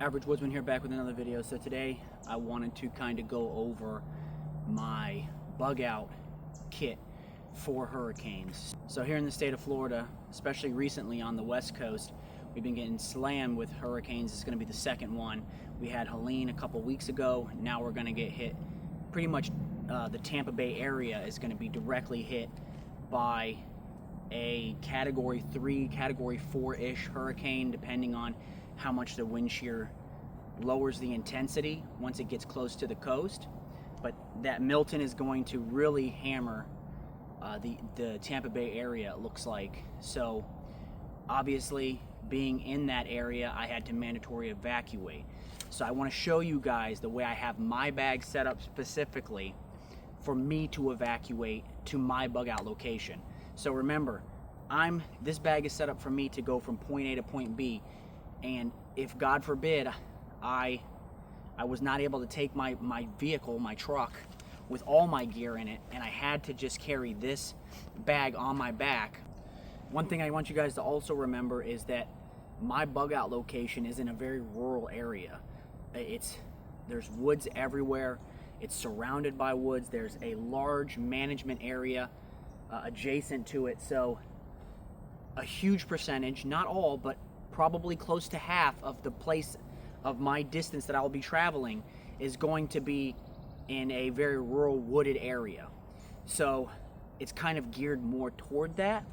Average Woodsman here, back with another video. So today I wanted to kind of go over my bug out kit for hurricanes. So here in the state of Florida, especially recently on the west coast, we've been getting slammed with hurricanes. It's going to be the second one. We had Helene a couple weeks ago. Now we're going to get hit. Pretty much the Tampa Bay area is going to be directly hit by a Category 3, Category 4-ish hurricane, depending on how much the wind shear lowers the intensity once it gets close to the coast. But that Milton is going to really hammer the Tampa Bay area, it looks like. So obviously, being in that area, I had to mandatory evacuate. So I want to show you guys the way I have my bag set up specifically for me to evacuate to my bug out location. So remember, this bag is set up for me to go from point A to point B, and if God forbid I was not able to take my vehicle, my truck, with all my gear in it, and I had to just carry this bag on my back. One thing I want you guys to also remember is that my bug out location is in a very rural area. There's woods everywhere. It's surrounded by woods. There's a large management area adjacent to it. So a huge percentage, not all, but probably close to half of the place of my distance that I'll be traveling is going to be in a very rural wooded area. So it's kind of geared more toward that.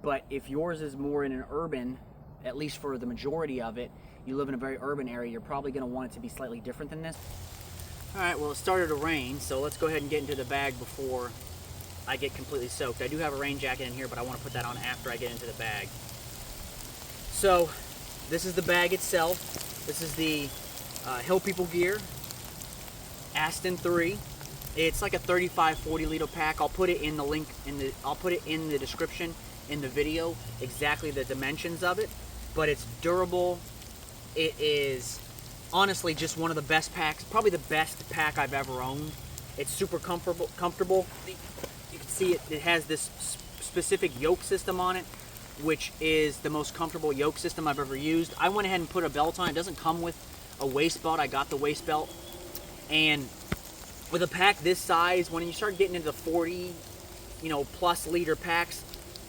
But if yours is more in an urban, at least for the majority of it, you live in a very urban area, you're probably going to want it to be slightly different than this. All right, well, it started to rain, so let's go ahead and get into the bag before I get completely soaked. I do have a rain jacket in here, but I want to put that on after I get into the bag. So this is the bag itself. This is the Hill People Gear Aston 3. It's like a 35-40 liter pack. I'll put it in the link I'll put it in the description in the video, exactly the dimensions of it. But it's durable. It is honestly just one of the best packs, probably the best pack I've ever owned. It's super comfortable. You can see it has this specific yoke system on it, which is the most comfortable yoke system I've ever used. I went ahead and put a belt on. It doesn't come with a waist belt. I got the waist belt. And with a pack this size, when you start getting into the 40, plus liter packs,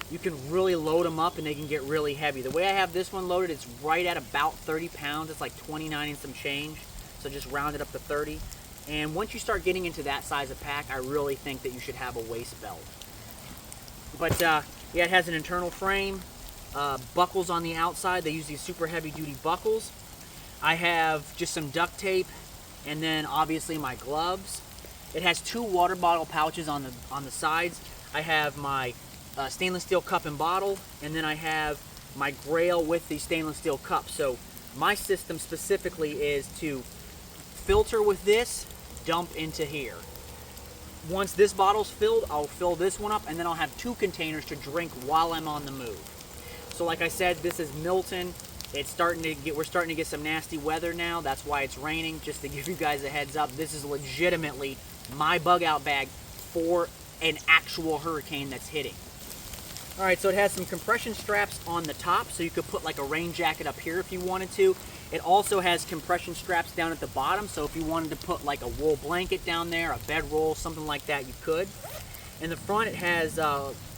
you can really load them up and they can get really heavy. The way I have this one loaded, it's right at about 30 pounds. It's like 29 and some change. So just round it up to 30. And once you start getting into that size of pack, I really think that you should have a waist belt. But yeah, it has an internal frame, buckles on the outside. They use these super heavy duty buckles. I have just some duct tape, and then obviously my gloves. It has 2 water bottle pouches on the sides. I have my stainless steel cup and bottle, and then I have my Grail with the stainless steel cup. So my system specifically is to filter with this, dump into here. Once this bottle's filled, I'll fill this one up, and then I'll have 2 containers to drink while I'm on the move. So like I said, this is Milton. We're starting to get some nasty weather now. That's why it's raining. Just to give you guys a heads up, this is legitimately my bug out bag for an actual hurricane that's hitting. All right, so it has some compression straps on the top, so you could put like a rain jacket up here if you wanted to. It also has compression straps down at the bottom, so if you wanted to put like a wool blanket down there, a bedroll, something like that, you could. In the front, it has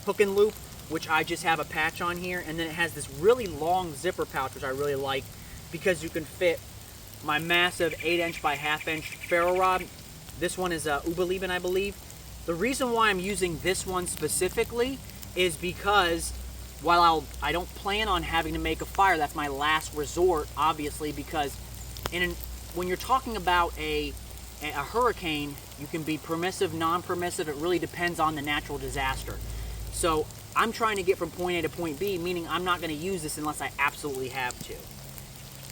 hook and loop, which I just have a patch on here, and then it has this really long zipper pouch, which I really like, because you can fit my massive 8" by 1/2" ferro rod. This one is Ubelieben, I believe. The reason why I'm using this one specifically is because while I don't plan on having to make a fire, that's my last resort, obviously, because when you're talking about a hurricane, you can be permissive, non-permissive. It really depends on the natural disaster. So I'm trying to get from point A to point B, meaning I'm not going to use this unless I absolutely have to.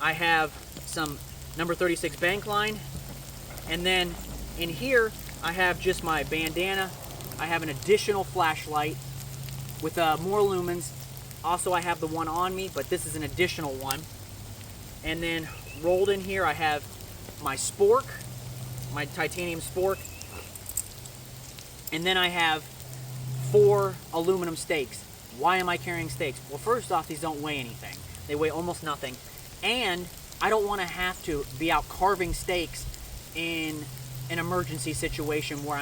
I have some number 36 bank line, and then in here I have just my bandana. I have an additional flashlight with more lumens. Also, I have the one on me, but this is an additional one. And then rolled in here, I have my spork, my titanium spork. And then I have 4 aluminum stakes. Why am I carrying stakes? Well, first off, these don't weigh anything. They weigh almost nothing. And I don't want to have to be out carving steaks in an emergency situation where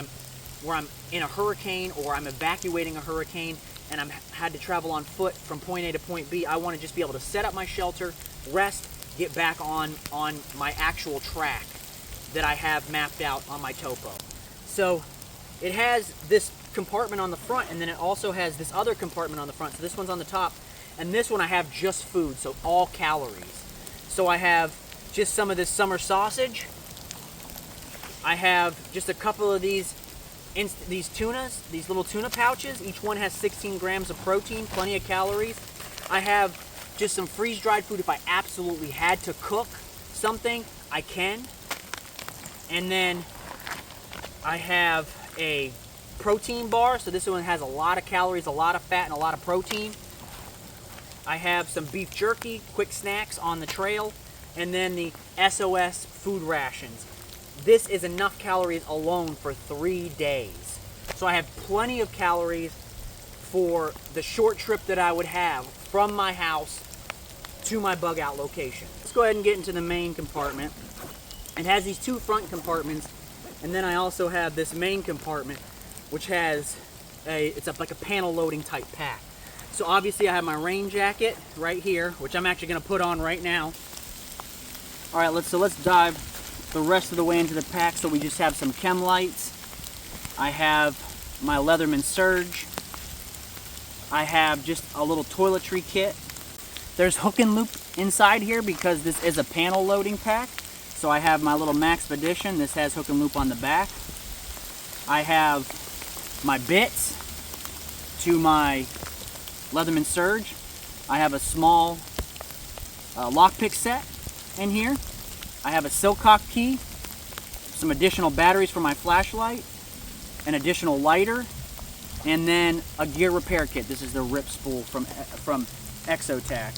I'm in a hurricane or I'm evacuating a hurricane and I'm had to travel on foot from point A to point B. I want to just be able to set up my shelter, rest, get back on my actual track that I have mapped out on my topo. So it has this compartment on the front, and then it also has this other compartment on the front. So this one's on the top, and this one I have just food, so all calories. So I have just some of this summer sausage. I have just a couple of these tunas, these little tuna pouches. Each one has 16 grams of protein, plenty of calories. I have just some freeze-dried food. If I absolutely had to cook something, I can. And then I have a protein bar. So this one has a lot of calories, a lot of fat, and a lot of protein. I have some beef jerky, quick snacks on the trail, and then the SOS food rations. This is enough calories alone for 3 days. So I have plenty of calories for the short trip that I would have from my house to my bug out location. Let's go ahead and get into the main compartment. It has these two front compartments, and then I also have this main compartment, which has like a panel loading type pack. So obviously I have my rain jacket right here, which I'm actually gonna put on right now. All right, let's dive the rest of the way into the pack. So we just have some chem lights. I have my Leatherman Surge. I have just a little toiletry kit. There's hook and loop inside here because this is a panel loading pack. So I have my little Maxpedition. This has hook and loop on the back. I have my bits to my Leatherman Surge. I have a small lockpick set in here. I have a Silcock key, some additional batteries for my flashlight, an additional lighter, and then a gear repair kit. This is the rip spool from Exotac.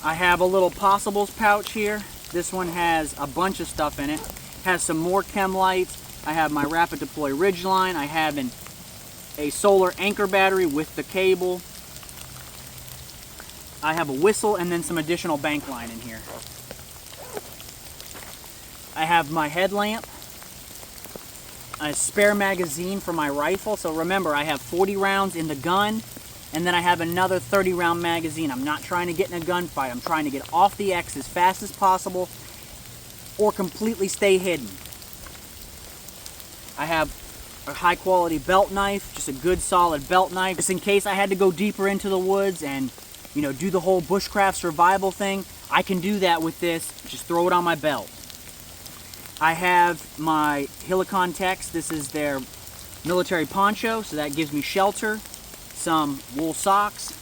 I have a little Possibles pouch here. This one has a bunch of stuff in it. Has some more chem lights. I have my Rapid Deploy Ridgeline. I have a solar anchor battery with the cable. I have a whistle and then some additional bank line in here. I have my headlamp, a spare magazine for my rifle. So remember, I have 40 rounds in the gun, and then I have another 30 round magazine. I'm not trying to get in a gunfight. I'm trying to get off the X as fast as possible or completely stay hidden. I have a high quality belt knife, just a good solid belt knife, just in case I had to go deeper into the woods and do the whole bushcraft survival thing. I can do that with this, just throw it on my belt. I have my Helicon Tex. This is their military poncho, so that gives me shelter. Some wool socks,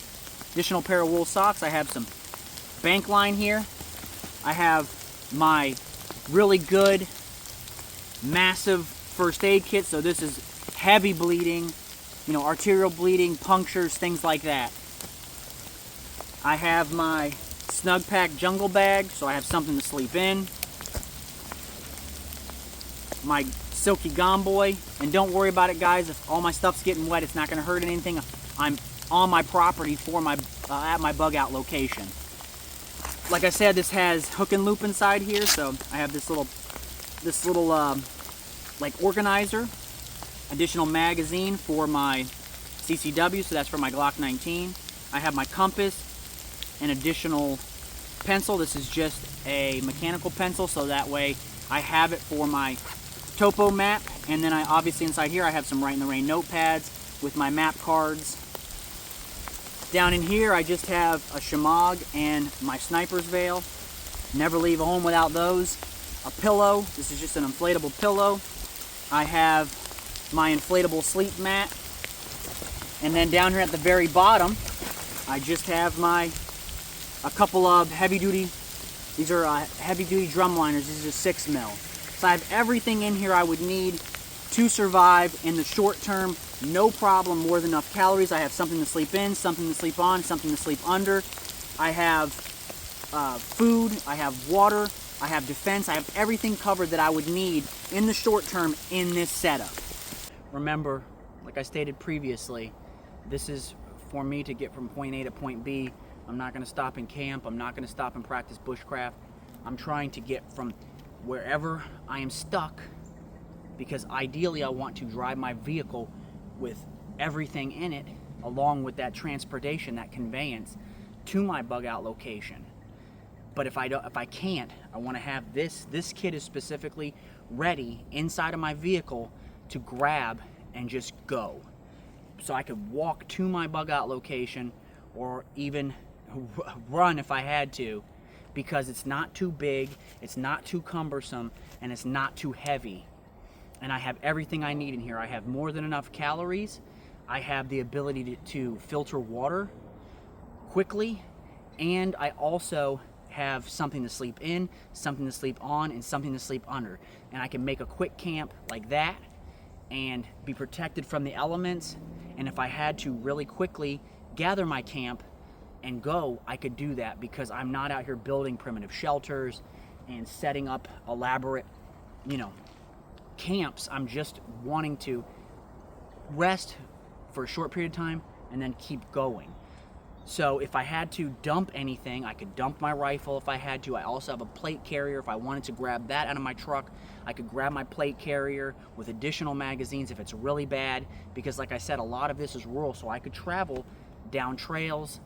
additional pair of wool socks. I have some bank line here. I have my really good, massive first aid kit. So this is heavy bleeding, arterial bleeding, punctures, things like that. I have my Snug Pack jungle bag, so I have something to sleep in. My Silky Gomboy, and don't worry about it, guys. If all my stuff's getting wet, it's not going to hurt anything. I'm on my property for my at my bug out location. Like I said, this has hook and loop inside here, so I have this little like organizer, additional magazine for my CCW, so that's for my Glock 19. I have my compass, an additional pencil. This is just a mechanical pencil, so that way I have it for my topo map. And then I obviously inside here I have some Right in the Rain notepads with my map cards. Down in here I just have a Shemagh and my sniper's veil. Never leave home without those. A pillow. This is just an inflatable pillow. I have my inflatable sleep mat. And then down here at the very bottom I just have a couple of heavy duty, these are heavy duty drum liners. This is a 6 mil. So I have everything in here I would need to survive in the short term. No problem, more than enough calories. I have something to sleep in, something to sleep on, something to sleep under. I have food, I have water, I have defense. I have everything covered that I would need in the short term in this setup. Remember, like I stated previously, this is for me to get from point A to point B I'm not going to stop and camp. I'm not going to stop and practice bushcraft. I'm trying to get from wherever I am stuck, because ideally I want to drive my vehicle with everything in it, along with that transportation, that conveyance, to my bug out location. But if I can't, I want to have this kit is specifically ready inside of my vehicle to grab and just go. So I could walk to my bug out location, or even run if I had to, because it's not too big, it's not too cumbersome, and it's not too heavy. And I have everything I need in here. I have more than enough calories. I have the ability to filter water quickly, and I also have something to sleep in, something to sleep on, and something to sleep under. And I can make a quick camp like that and be protected from the elements. And if I had to really quickly gather my camp and go, I could do that, because I'm not out here building primitive shelters and setting up elaborate, camps. I'm just wanting to rest for a short period of time and then keep going. So if I had to dump anything, I could dump my rifle if I had to. I also have a plate carrier. If I wanted to grab that out of my truck, I could grab my plate carrier with additional magazines if it's really bad, because like I said, a lot of this is rural, so I could travel down trails,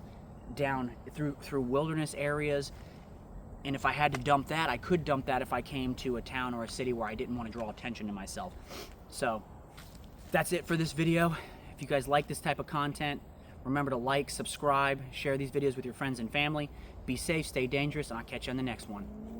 down through wilderness areas, and if I had to dump that, I could dump that if I came to a town or a city where I didn't want to draw attention to myself. So that's it for this video. If you guys like this type of content, remember to like, subscribe, share these videos with your friends and family. Be safe, stay dangerous, and I'll catch you on the next one.